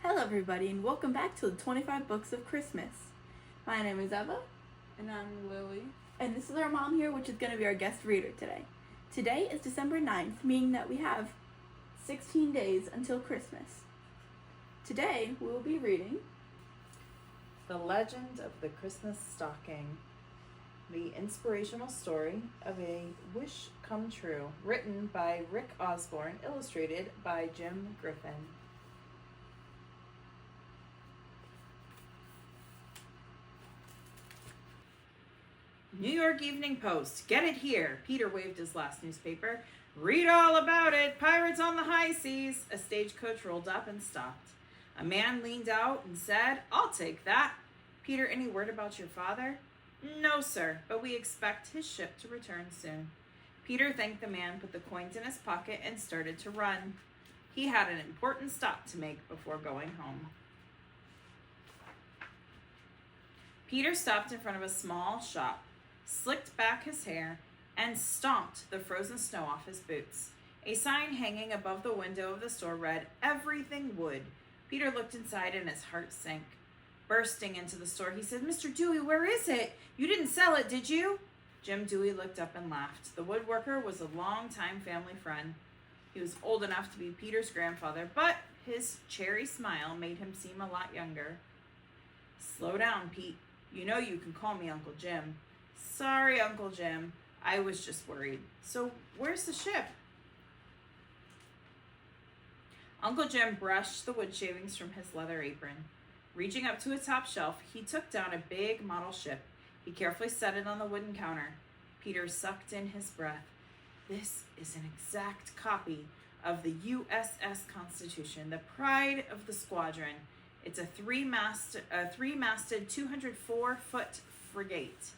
Hello everybody and welcome back to the 25 Books of Christmas. My name is Eva. And I'm Lily. And this is our mom here, which is going to be our guest reader today. Today is December 9th, meaning that we have 16 days until Christmas. Today we will be reading The Legend of the Christmas Stocking, the inspirational story of a wish come true, written by Rick Osborne, illustrated by Jim Griffin. New York Evening Post. Get it here. Peter waved his last newspaper. Read all about it. Pirates on the high seas. A stagecoach rolled up and stopped. A man leaned out and said, I'll take that. Peter, any word about your father? No, sir, but we expect his ship to return soon. Peter thanked the man, put the coins in his pocket, and started to run. He had an important stop to make before going home. Peter stopped in front of a small shop, slicked back his hair, and stomped the frozen snow off his boots. A sign hanging above the window of the store read, Everything Wood. Peter looked inside and his heart sank. Bursting into the store, he said, Mr. Dewey, where is it? You didn't sell it, did you? Jim Dewey looked up and laughed. The woodworker was a longtime family friend. He was old enough to be Peter's grandfather, but his cherry smile made him seem a lot younger. Slow down, Pete. You know you can call me Uncle Jim. Sorry, Uncle Jim. I was just worried. So where's the ship? Uncle Jim brushed the wood shavings from his leather apron. Reaching up to a top shelf, he took down a big model ship. He carefully set it on the wooden counter. Peter sucked in his breath. This is an exact copy of the USS Constitution, the pride of the squadron. It's a three-masted 204-foot frigate.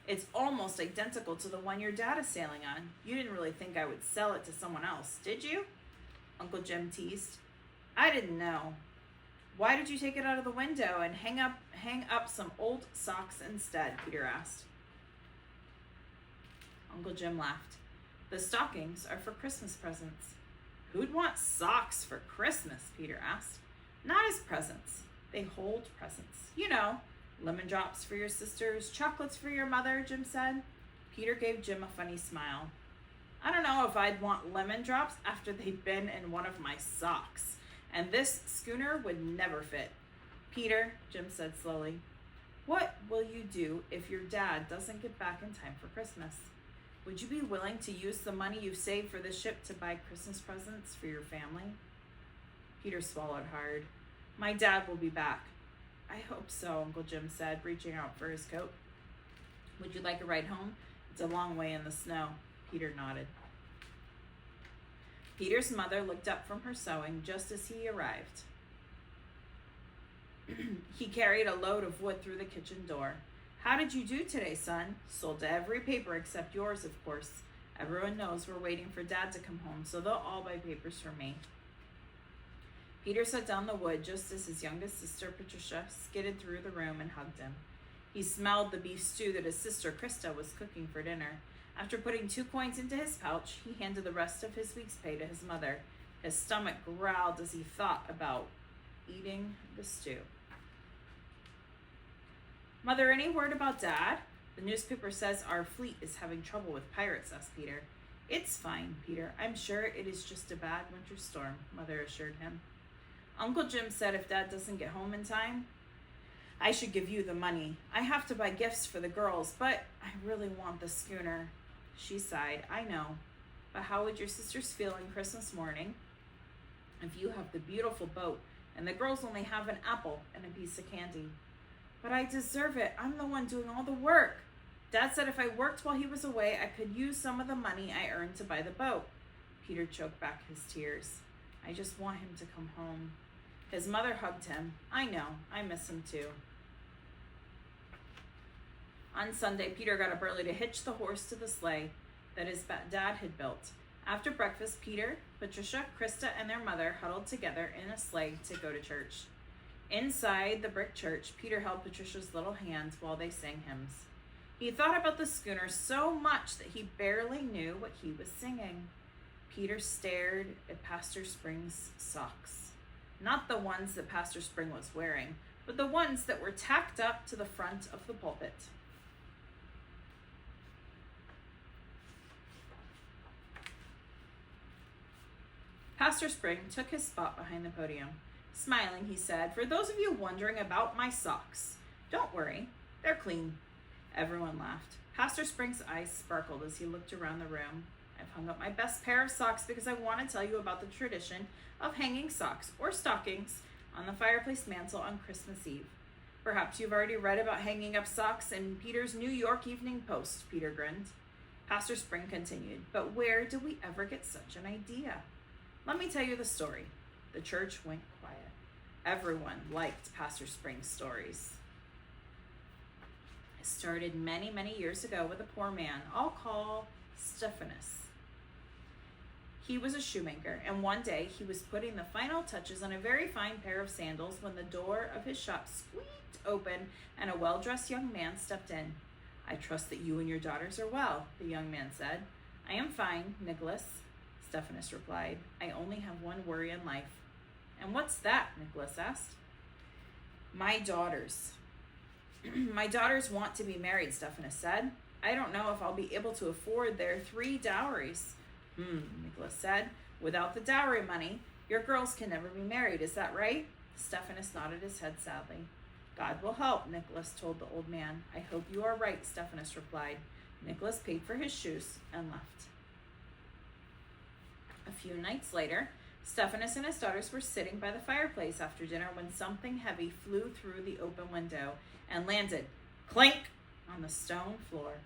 It's almost identical to the one your dad is sailing on. You didn't really think I would sell it to someone else, did you? Uncle Jim teased. I didn't know. Why did you take it out of the window and hang up some old socks instead? Peter asked. Uncle Jim laughed. The stockings are for Christmas presents. Who'd want socks for Christmas? Peter asked. Not as presents. They hold presents. You know, lemon drops for your sisters, chocolates for your mother, Jim said. Peter gave Jim a funny smile. I don't know if I'd want lemon drops after they'd been in one of my socks. And this schooner would never fit. Peter, Jim said slowly, what will you do if your dad doesn't get back in time for Christmas? Would you be willing to use the money you've saved for this ship to buy Christmas presents for your family? Peter swallowed hard. My dad will be back. I hope so, Uncle Jim said, reaching out for his coat. Would you like a ride home? It's a long way in the snow. Peter nodded. Peter's mother looked up from her sewing just as he arrived. He carried a load of wood through the kitchen door. How did you do today, son? Sold every paper except yours, of course. Everyone knows we're waiting for Dad to come home, so they'll all buy papers for me. Peter set down the wood just as his youngest sister, Patricia, skidded through the room and hugged him. He smelled the beef stew that his sister, Krista, was cooking for dinner. After putting 2 coins into his pouch, he handed the rest of his week's pay to his mother. His stomach growled as he thought about eating the stew. Mother, any word about Dad? The newspaper says our fleet is having trouble with pirates, asked Peter. It's fine, Peter. I'm sure it is just a bad winter storm, Mother assured him. Uncle Jim said if Dad doesn't get home in time, I should give you the money. I have to buy gifts for the girls, but I really want the schooner. She sighed. I know, but how would your sisters feel on Christmas morning if you have the beautiful boat and the girls only have an apple and a piece of candy? But I deserve it. I'm the one doing all the work. Dad said if I worked while he was away, I could use some of the money I earned to buy the boat. Peter choked back his tears. I just want him to come home. His mother hugged him. I know. I miss him too. On Sunday, Peter got up early to hitch the horse to the sleigh that his dad had built. After breakfast, Peter, Patricia, Krista, and their mother huddled together in a sleigh to go to church. Inside the brick church, Peter held Patricia's little hand while they sang hymns. He thought about the schooner so much that he barely knew what he was singing. Peter stared at Pastor Spring's socks. Not the ones that Pastor Spring was wearing, but the ones that were tacked up to the front of the pulpit. Pastor Spring took his spot behind the podium. Smiling, he said, "For those of you wondering about my socks, don't worry, they're clean." Everyone laughed. Pastor Spring's eyes sparkled as he looked around the room. "I've hung up my best pair of socks because I want to tell you about the tradition of hanging socks, or stockings, on the fireplace mantle on Christmas Eve. Perhaps you've already read about hanging up socks in Peter's New York Evening Post," Peter grinned. Pastor Spring continued, "But where did we ever get such an idea? Let me tell you the story." The church went quiet. Everyone liked Pastor Spring's stories. It started many, many years ago with a poor man I'll call Stephanus. He was a shoemaker, and one day he was putting the final touches on a very fine pair of sandals when the door of his shop squeaked open and a well-dressed young man stepped in. "I trust that you and your daughters are well," the young man said. "I am fine, Nicholas," Stephanus replied. "I only have one worry in life." "And what's that?" Nicholas asked. My daughters want to be married," Stephanus said. "I don't know if I'll be able to afford their 3 dowries. Nicholas said. "Without the dowry money, your girls can never be married, is that right?" Stephanus nodded his head sadly. "God will help," Nicholas told the old man. "I hope you are right," Stephanus replied. Nicholas paid for his shoes and left. A few nights later, Stephanus and his daughters were sitting by the fireplace after dinner when something heavy flew through the open window and landed, clink, on the stone floor.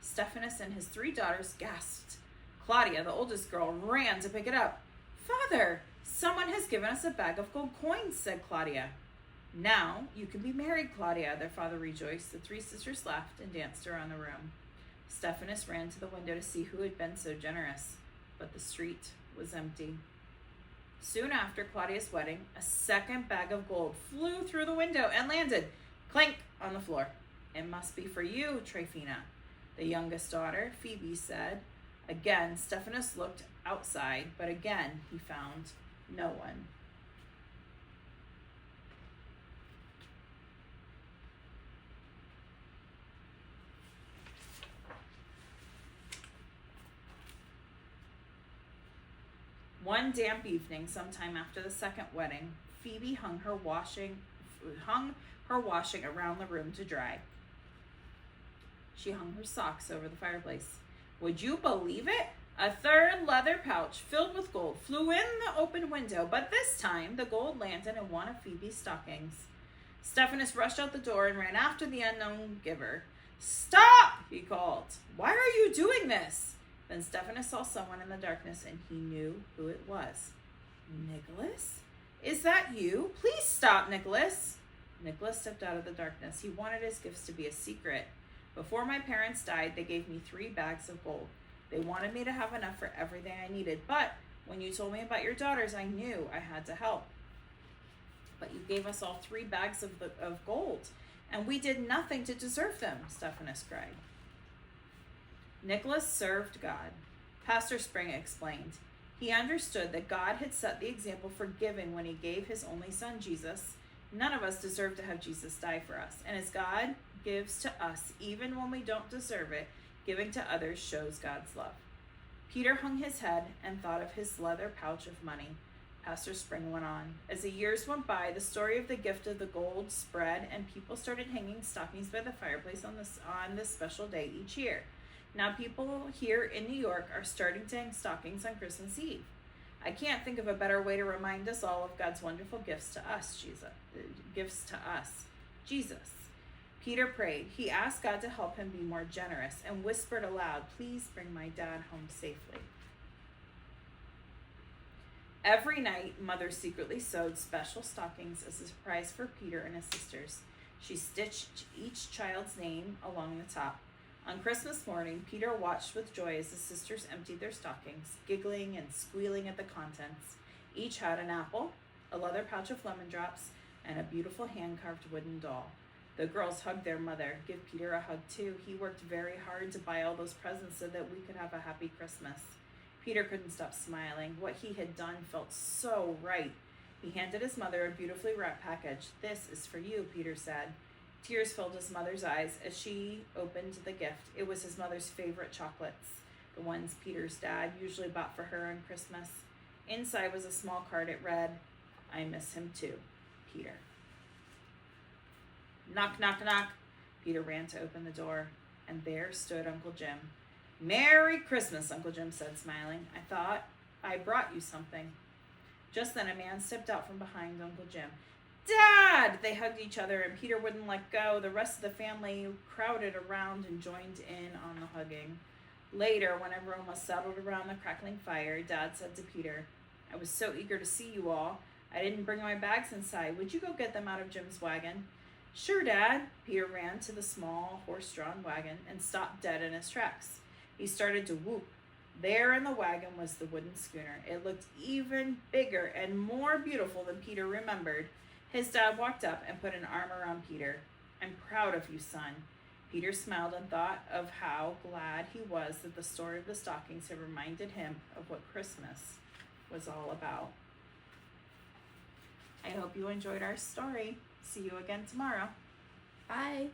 Stephanus and his 3 daughters gasped. Claudia, the oldest girl, ran to pick it up. "Father, someone has given us a bag of gold coins," said Claudia. "Now you can be married, Claudia," their father rejoiced. The 3 sisters laughed and danced around the room. Stephanus ran to the window to see who had been so generous, but the street was empty. Soon after Claudia's wedding, a second bag of gold flew through the window and landed, clink, on the floor. "It must be for you, Tryphena," the youngest daughter, Phoebe, said. Again, Stephanus looked outside, but again he found no one. One damp evening, sometime after the second wedding, Phoebe hung her washing around the room to dry. She hung her socks over the fireplace. Would you believe it? A third leather pouch filled with gold flew in the open window, but this time the gold landed in one of Phoebe's stockings. Stephanus rushed out the door and ran after the unknown giver. "Stop!" he called. "Why are you doing this?" Then Stephanus saw someone in the darkness, and he knew who it was. "Nicholas? Is that you? Please stop, Nicholas." Nicholas stepped out of the darkness. He wanted his gifts to be a secret. "Before my parents died, they gave me 3 bags of gold. They wanted me to have enough for everything I needed, but when you told me about your daughters, I knew I had to help." "But you gave us all 3 bags of gold, and we did nothing to deserve them," Stephanus cried. Nicholas served God. Pastor Spring explained. He understood that God had set the example for giving when he gave his only son, Jesus. None of us deserve to have Jesus die for us, and as God gives to us even when we don't deserve it, giving to others shows God's love. Peter hung his head and thought of his leather pouch of money. Pastor Spring went on. As the years went by, the story of the gift of the gold spread, and people started hanging stockings by the fireplace on this special day each year. Now people here in New York are starting to hang stockings on Christmas Eve. I can't think of a better way to remind us all of God's wonderful gifts to us, Jesus. Peter prayed. He asked God to help him be more generous and whispered aloud, "Please bring my dad home safely." Every night, Mother secretly sewed special stockings as a surprise for Peter and his sisters. She stitched each child's name along the top. On Christmas morning, Peter watched with joy as the sisters emptied their stockings, giggling and squealing at the contents. Each had an apple, a leather pouch of lemon drops, and a beautiful hand-carved wooden doll. The girls hugged their mother. Give Peter a hug, too. He worked very hard to buy all those presents so that we could have a happy Christmas. Peter couldn't stop smiling. What he had done felt so right. He handed his mother a beautifully wrapped package. "This is for you," Peter said. Tears filled his mother's eyes as she opened the gift. It was his mother's favorite chocolates, the ones Peter's dad usually bought for her on Christmas. Inside was a small card. It read, "I miss him too, Peter." Knock, knock, knock. Peter ran to open the door, and there stood Uncle Jim. "Merry Christmas," Uncle Jim said, smiling. "I thought I brought you something." Just then a man stepped out from behind Uncle Jim. "Dad!" They hugged each other, and Peter wouldn't let go. The rest of the family crowded around and joined in on the hugging. Later, when everyone was settled around the crackling fire, Dad said to Peter, "I was so eager to see you all. I didn't bring my bags inside. Would you go get them out of Jim's wagon?" "Sure, Dad." Peter ran to the small horse-drawn wagon and stopped dead in his tracks. He started to whoop. There in the wagon was the wooden schooner. It looked even bigger and more beautiful than Peter remembered. His dad walked up and put an arm around Peter. "I'm proud of you, son." Peter smiled and thought of how glad he was that the story of the stockings had reminded him of what Christmas was all about. I hope you enjoyed our story. See you again tomorrow. Bye.